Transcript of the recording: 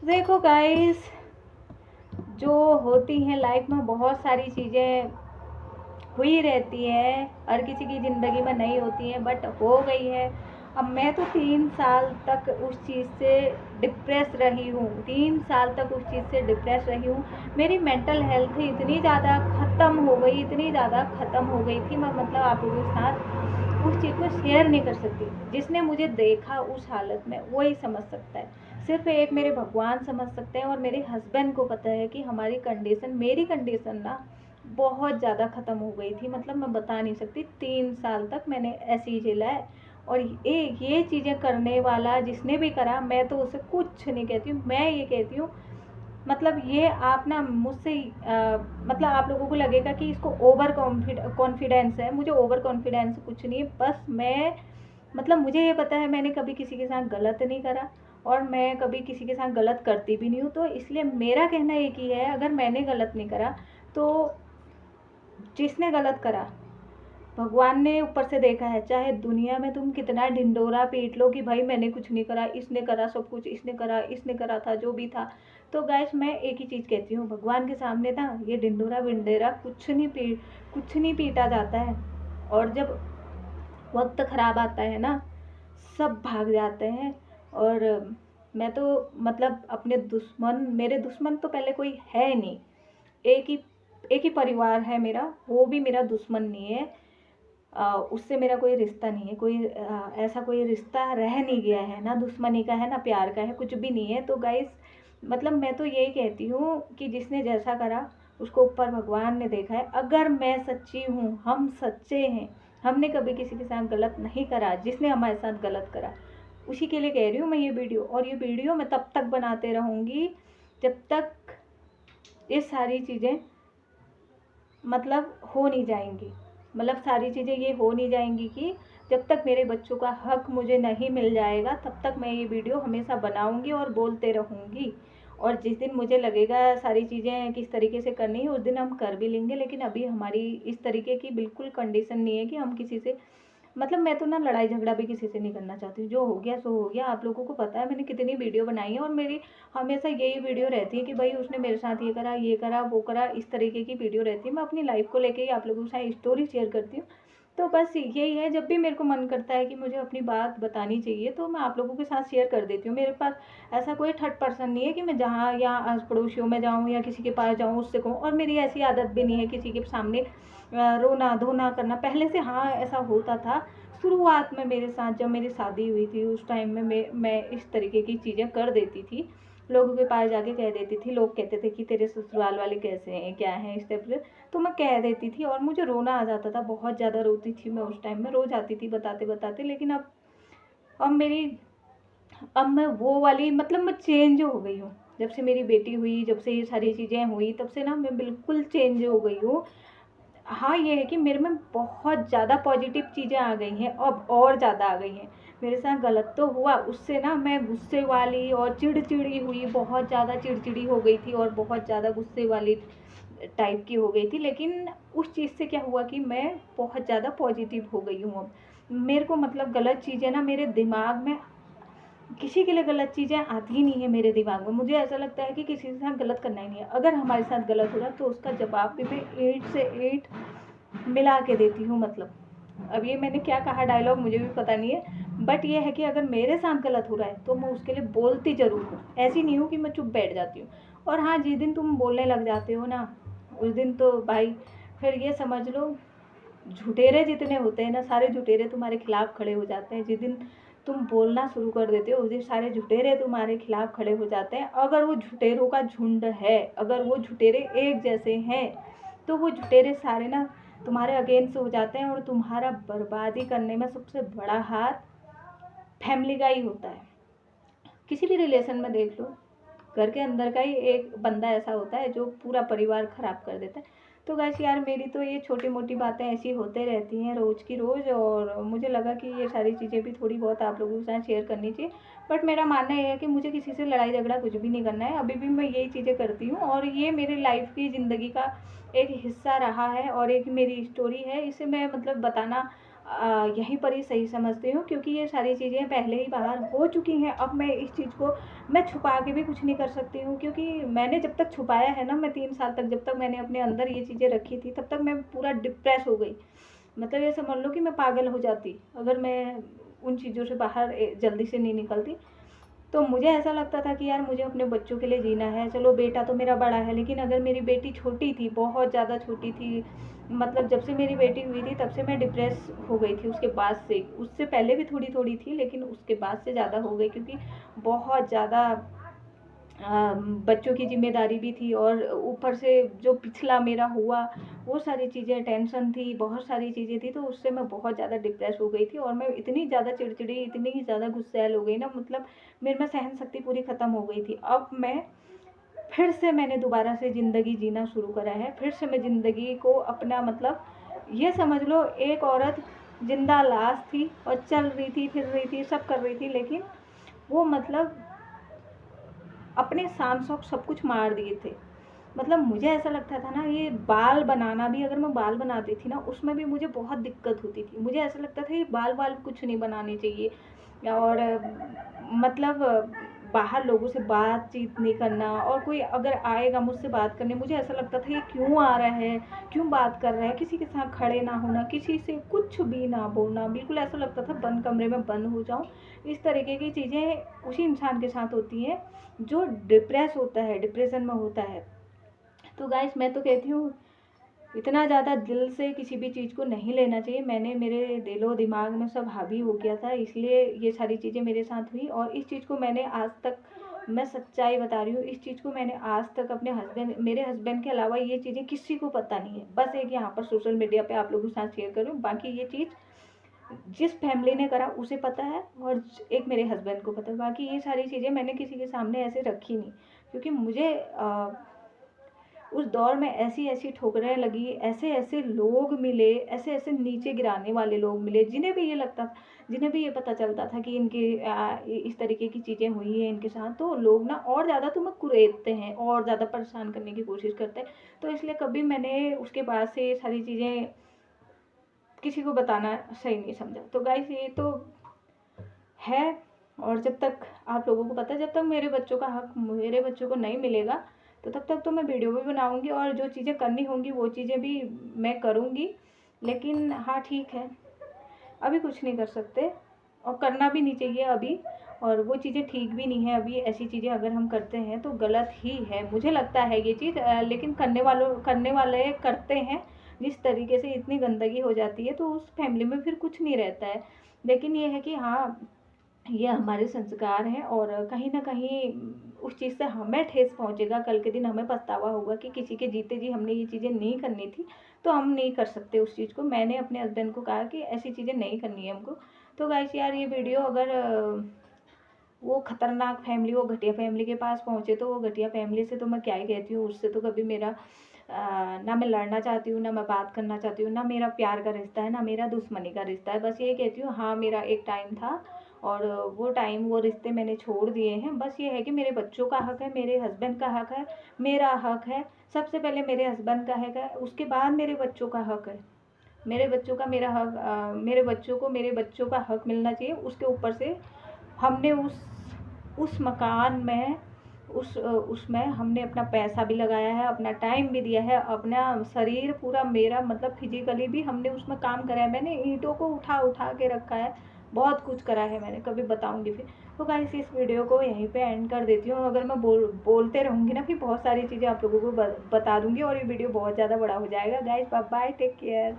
देखो गाइस, जो होती हैं लाइफ में बहुत सारी चीज़ें हुई रहती है। हर किसी की ज़िंदगी में नहीं होती हैं, बट हो गई है। अब मैं तो 3 साल तक उस चीज़ से डिप्रेस रही हूँ, 3 साल तक उस चीज़ से डिप्रेस रही हूँ। मेरी मेंटल हेल्थ इतनी ज़्यादा ख़त्म हो गई, इतनी ज़्यादा ख़त्म हो गई थी, मैं मतलब आप लोगों के साथ उस चीज़ को शेयर नहीं कर सकती। जिसने मुझे देखा उस हालत में वही समझ सकता है। सिर्फ एक मेरे भगवान समझ सकते हैं, और मेरे हस्बैंड को पता है कि हमारी कंडीशन, मेरी कंडीशन ना बहुत ज़्यादा ख़त्म हो गई थी। मतलब मैं बता नहीं सकती, 3 साल तक मैंने ऐसे ही झेला है। और ये चीज़ें करने वाला जिसने भी करा, मैं तो उसे कुछ नहीं कहती हूँ। मैं ये कहती हूँ, मतलब ये आप ना मुझसे मतलब आप लोगों को लगेगा कि इसको ओवर कॉन्फिडेंस है। मुझे ओवर कॉन्फिडेंस कुछ नहीं है। बस मैं, मतलब मुझे ये पता है मैंने कभी किसी के साथ गलत नहीं करा, और मैं कभी किसी के साथ गलत करती भी नहीं हूँ। तो इसलिए मेरा कहना एक ही है, अगर मैंने गलत नहीं करा तो जिसने गलत करा, भगवान ने ऊपर से देखा है। चाहे दुनिया में तुम कितना ढिंडोरा पीट लो कि भाई मैंने कुछ नहीं करा, इसने करा सब कुछ, इसने करा था जो भी था। तो गैस मैं एक ही चीज़ कहती हूँ, भगवान के सामने ना ये ढिंडोरा विंडेरा कुछ नहीं पीटा जाता है। और जब वक्त ख़राब आता है ना, सब भाग जाते हैं। और मैं तो मतलब अपने दुश्मन, मेरे दुश्मन तो पहले कोई है नहीं। एक ही एक ही परिवार है मेरा, वो भी मेरा दुश्मन नहीं है। उससे मेरा कोई रिश्ता नहीं है। कोई ऐसा कोई रिश्ता रह नहीं गया है, ना दुश्मनी का है ना प्यार का है, कुछ भी नहीं है। तो गाइस, मतलब मैं तो यही कहती हूँ कि जिसने जैसा करा उसको ऊपर भगवान ने देखा है। अगर मैं सच्ची हूँ, हम सच्चे हैं, हमने कभी किसी के साथ गलत नहीं करा, जिसने हमारे साथ गलत करा उसी के लिए कह रही हूँ मैं ये वीडियो। और ये वीडियो मैं तब तक बनाते रहूँगी जब तक ये सारी चीज़ें मतलब हो नहीं जाएंगी। मतलब सारी चीज़ें ये हो नहीं जाएंगी कि जब तक मेरे बच्चों का हक मुझे नहीं मिल जाएगा, तब तक मैं ये वीडियो हमेशा बनाऊंगी और बोलते रहूँगी। और जिस दिन मुझे लगेगा सारी चीज़ें किस तरीके से करनी है, उस दिन हम कर भी लेंगे। लेकिन अभी हमारी इस तरीके की बिल्कुल कंडीशन नहीं है कि हम किसी से, मतलब मैं तो ना लड़ाई झगड़ा भी किसी से नहीं करना चाहती हूँ। जो हो गया सो हो गया। आप लोगों को पता है मैंने कितनी वीडियो बनाई है, और मेरी हमेशा यही वीडियो रहती है कि भाई उसने मेरे साथ ये करा वो करा, इस तरीके की वीडियो रहती है। मैं अपनी लाइफ को लेके ही आप लोगों के साथ स्टोरी शेयर करती हूँ। तो बस यही है, जब भी मेरे को मन करता है कि मुझे अपनी बात बतानी चाहिए तो मैं आप लोगों के साथ शेयर कर देती हूँ। मेरे पास ऐसा कोई थर्ड पर्सन नहीं है कि मैं जहाँ या आस पड़ोसियों में जाऊँ या किसी के पास जाऊँ उससे कहूँ। और मेरी ऐसी आदत भी नहीं है किसी के सामने रोना धोना करना। पहले से हाँ ऐसा होता था शुरुआत में मेरे साथ, जब मेरी शादी हुई थी उस टाइम में मैं इस तरीके की चीज़ें कर देती थी। लोगों के पास जाके कह देती थी। लोग कहते थे कि तेरे ससुराल वाले कैसे हैं, क्या हैं, इस टाइप से। तो मैं कह देती थी और मुझे रोना आ जाता था, बहुत ज़्यादा रोती थी मैं उस टाइम में, रो जाती थी बताते बताते। लेकिन अब मेरी, अब मैं वो वाली, मतलब मैं चेंज हो गई हूँ। जब से मेरी बेटी हुई, जब से ये सारी चीज़ें हुई, तब से ना मैं बिल्कुल चेंज हो गई हूँ। हाँ, ये है कि मेरे में बहुत ज़्यादा पॉजिटिव चीज़ें आ गई हैं, अब और ज़्यादा आ गई हैं। मेरे साथ गलत तो हुआ, उससे ना मैं गुस्से वाली और चिड़चिड़ी हुई, बहुत ज़्यादा चिड़चिड़ी हो गई थी और बहुत ज़्यादा गुस्से वाली टाइप की हो गई थी। लेकिन उस चीज़ से क्या हुआ कि मैं बहुत ज़्यादा पॉजिटिव हो गई हूँ अब। मेरे को मतलब गलत चीज़ें ना मेरे दिमाग में, किसी के लिए गलत चीज़ें आती ही नहीं है मेरे दिमाग में। मुझे ऐसा लगता है कि किसी के साथ गलत करना ही नहीं है। अगर हमारे साथ गलत हो रहा है तो उसका जवाब भी मैं 8 से 8 मिला के देती हूँ। मतलब अब ये मैंने क्या कहा डायलॉग मुझे भी पता नहीं है, बट ये है कि अगर मेरे साथ गलत हो रहा है तो मैं उसके लिए बोलती ज़रूर हूँ। ऐसी नहीं हूँ कि मैं चुप बैठ जाती हूँ। और हाँ, जिस दिन तुम बोलने लग जाते हो ना, उस दिन तो भाई फिर ये समझ लो, झुटेरे जितने होते हैं ना, सारे झुटेरे तुम्हारे खिलाफ खड़े हो जाते हैं। जिस दिन तुम बोलना शुरू कर देते हो उस दिन सारे झुटेरे तुम्हारे खिलाफ खड़े हो जाते हैं। अगर वो झुटेरों का झुंड है, अगर वो झुटेरे एक जैसे हैं, तो वो झुटेरे सारे ना तुम्हारे अगेंस्ट हो जाते हैं। और तुम्हारा बर्बादी करने में सबसे बड़ा हाथ फैमिली का ही होता है। किसी भी रिलेशन में देख लो, घर के अंदर का ही एक बंदा ऐसा होता है जो पूरा परिवार ख़राब कर देता है। तो गैस यार, मेरी तो ये छोटी मोटी बातें ऐसी होते रहती हैं रोज़ की रोज़, और मुझे लगा कि ये सारी चीज़ें भी थोड़ी बहुत आप लोगों के साथ शेयर करनी चाहिए। बट मेरा मानना ये है कि मुझे किसी से लड़ाई झगड़ा कुछ भी नहीं करना है। अभी भी मैं यही चीज़ें करती हूँ, और ये मेरी लाइफ की ज़िंदगी का एक हिस्सा रहा है और एक मेरी स्टोरी है। इसे मैं मतलब बताना यहीं पर ही सही समझती हूँ, क्योंकि ये सारी चीज़ें पहले ही बाहर हो चुकी हैं। अब मैं इस चीज़ को मैं छुपा के भी कुछ नहीं कर सकती हूँ, क्योंकि मैंने जब तक छुपाया है ना, मैं 3 साल तक जब तक मैंने अपने अंदर ये चीज़ें रखी थी, तब तक मैं पूरा डिप्रेस हो गई। मतलब ये समझ लो कि मैं पागल हो जाती अगर मैं उन चीज़ों से बाहर जल्दी से नहीं निकलती। तो मुझे ऐसा लगता था कि यार मुझे अपने बच्चों के लिए जीना है। चलो बेटा तो मेरा बड़ा है, लेकिन अगर मेरी बेटी छोटी थी, बहुत ज़्यादा छोटी थी, मतलब जब से मेरी बेटी हुई थी तब से मैं डिप्रेस हो गई थी। उसके बाद से, उससे पहले भी थोड़ी थोड़ी थी, लेकिन उसके बाद से ज़्यादा हो गई, क्योंकि बहुत ज़्यादा बच्चों की ज़िम्मेदारी भी थी, और ऊपर से जो पिछला मेरा हुआ वो सारी चीज़ें, टेंशन थी, बहुत सारी चीज़ें थी, तो उससे मैं बहुत ज़्यादा डिप्रेस हो गई थी। और मैं इतनी ज़्यादा चिड़चिड़ी, इतनी ज़्यादा गुस्सैल हो गई ना, मतलब मेरे में सहन शक्ति पूरी ख़त्म हो गई थी। अब मैं फिर से मैंने दोबारा से ज़िंदगी जीना शुरू करा है। फिर से मैं ज़िंदगी को अपना, मतलब ये समझ लो एक औरत जिंदा लाश थी और चल रही थी, फिर रही थी, सब कर रही थी, लेकिन वो मतलब अपने शान शौक सब कुछ मार दिए थे। मतलब मुझे ऐसा लगता था ना, ये बाल बनाना भी, अगर मैं बाल बनाती थी ना, उसमें भी मुझे बहुत दिक्कत होती थी। मुझे ऐसा लगता था ये बाल वाल कुछ नहीं बनाने चाहिए, और मतलब बाहर लोगों से बातचीत नहीं करना, और कोई अगर आएगा मुझसे बात करने, मुझे ऐसा लगता था ये क्यों आ रहा है, क्यों बात कर रहा है, किसी के साथ खड़े ना होना, किसी से कुछ भी ना बोलना, बिल्कुल ऐसा लगता था बंद कमरे में बंद हो जाऊं। इस तरीके की चीज़ें उसी इंसान के साथ होती हैं जो डिप्रेस होता है, डिप्रेशन में होता है। तो गाइस मैं तो कहती हूँ, इतना ज़्यादा दिल से किसी भी चीज़ को नहीं लेना चाहिए। मैंने, मेरे दिलो दिमाग में सब हावी हो गया था, इसलिए ये सारी चीज़ें मेरे साथ हुई। और इस चीज़ को मैंने आज तक, मैं सच्चाई बता रही हूँ, इस चीज़ को मैंने आज तक अपने हस्बैंड, मेरे हस्बैंड के अलावा ये चीज़ें किसी को पता नहीं है। बस एक यहाँ पर सोशल मीडिया पे आप लोगों के साथ शेयर करूँ, बाकी ये चीज़ जिस फैमिली ने करा उसे पता है, और एक मेरे हस्बैंड को पता है। बाकी ये सारी चीज़ें मैंने किसी के सामने ऐसे रखी नहीं, क्योंकि मुझे उस दौर में ऐसी ऐसी ठोकरें लगी, ऐसे ऐसे लोग मिले, ऐसे ऐसे नीचे गिराने वाले लोग मिले, जिन्हें भी ये लगता, जिन्हें भी ये पता चलता था कि इनके इस तरीके की चीज़ें हुई हैं इनके साथ, तो लोग ना और ज़्यादा तुम्हें कुरेदते हैं, और ज़्यादा परेशान करने की कोशिश करते हैं। तो इसलिए कभी मैंने उसके बाद से ये सारी चीज़ें किसी को बताना सही नहीं समझा। तो गाइस ये तो है, और जब तक आप लोगों को पता है, जब तक मेरे बच्चों का हक मेरे बच्चों को नहीं मिलेगा, तो तब तक तो मैं वीडियो भी बनाऊंगी, और जो चीज़ें करनी होंगी वो चीज़ें भी मैं करूंगी। लेकिन हाँ ठीक है, अभी कुछ नहीं कर सकते, और करना भी नहीं चाहिए अभी, और वो चीज़ें ठीक भी नहीं है अभी। ऐसी चीज़ें अगर हम करते हैं तो गलत ही है, मुझे लगता है ये चीज़। लेकिन करने वाले करते हैं जिस तरीके से, इतनी गंदगी हो जाती है, तो उस फैमिली में फिर कुछ नहीं रहता है। लेकिन ये है कि हाँ, ये हमारे संस्कार हैं, और कहीं ना कहीं उस चीज़ से हमें ठेस पहुंचेगा। कल के दिन हमें पछतावा होगा कि किसी के जीते जी हमने ये चीज़ें नहीं करनी थी, तो हम नहीं कर सकते उस चीज़ को। मैंने अपने हस्बैंड को कहा कि ऐसी चीज़ें नहीं करनी है हमको। तो गाइस यार, ये वीडियो अगर वो खतरनाक फैमिली, वो घटिया फैमिली के पास पहुँचे, तो वो घटिया फैमिली से तो मैं क्या ही कहती हूँ, उससे तो कभी मेरा ना मैं लड़ना चाहती हूँ, ना मैं बात करना चाहती हूँ, ना मेरा प्यार का रिश्ता है, ना मेरा दुश्मनी का रिश्ता है। बस ये कहती हूँ, हाँ मेरा एक टाइम था, और वो टाइम, वो रिश्ते मैंने छोड़ दिए हैं। बस ये है कि मेरे बच्चों का हक है, मेरे हस्बैंड का हक है, मेरा हक है। सबसे पहले मेरे हस्बैंड का हक है, उसके बाद मेरे बच्चों का हक है। मेरे बच्चों का मेरा हक, मेरे बच्चों को मेरे बच्चों का हक मिलना चाहिए। उसके ऊपर से हमने उस मकान में, उसमें हमने अपना पैसा भी लगाया है, अपना टाइम भी दिया है, अपना शरीर पूरा, मेरा मतलब फिजिकली भी हमने उसमें काम करा है। मैंने ईंटों को उठा उठा के रखा है, बहुत कुछ करा है मैंने, कभी बताऊंगी फिर। तो गाइस इस वीडियो को यहीं पे एंड कर देती हूँ। अगर मैं बोलते रहूँगी ना, फिर बहुत सारी चीज़ें आप लोगों को बता दूंगी, और ये वीडियो बहुत ज़्यादा बड़ा हो जाएगा। Guys bye bye, take care.